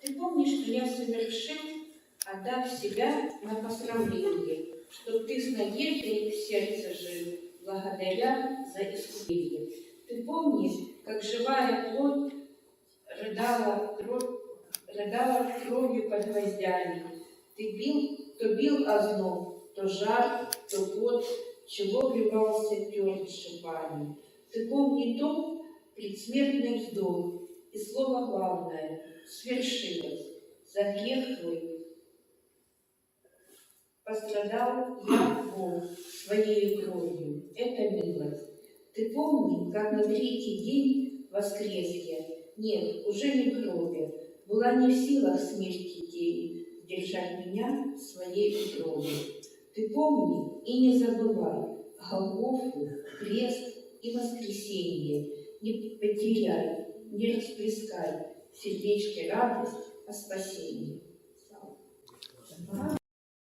Ты помнишь, что я совершил, отдав себя на посрамление, чтоб ты с надеждой в сердце жил, благодаря за искупление. Ты помнишь, как живая плоть рыдала кровью под гвоздями. Ты бил, то бил озноб, то жар, то пот, чего вливался терн шипами. Ты помни то предсмертный вздох, и слово главное свершилось. За грех твой пострадал я, Бог, своей кровью. Это милость. Ты помни, как на третий день воскрес я. Нет, уже не в гробе. Была не в силах смерти тень держать меня в своей утробе. Ты помни и не забывай Голгофу, крест и воскресенье. Не потеряй, не расплескай в сердечке радость о спасении.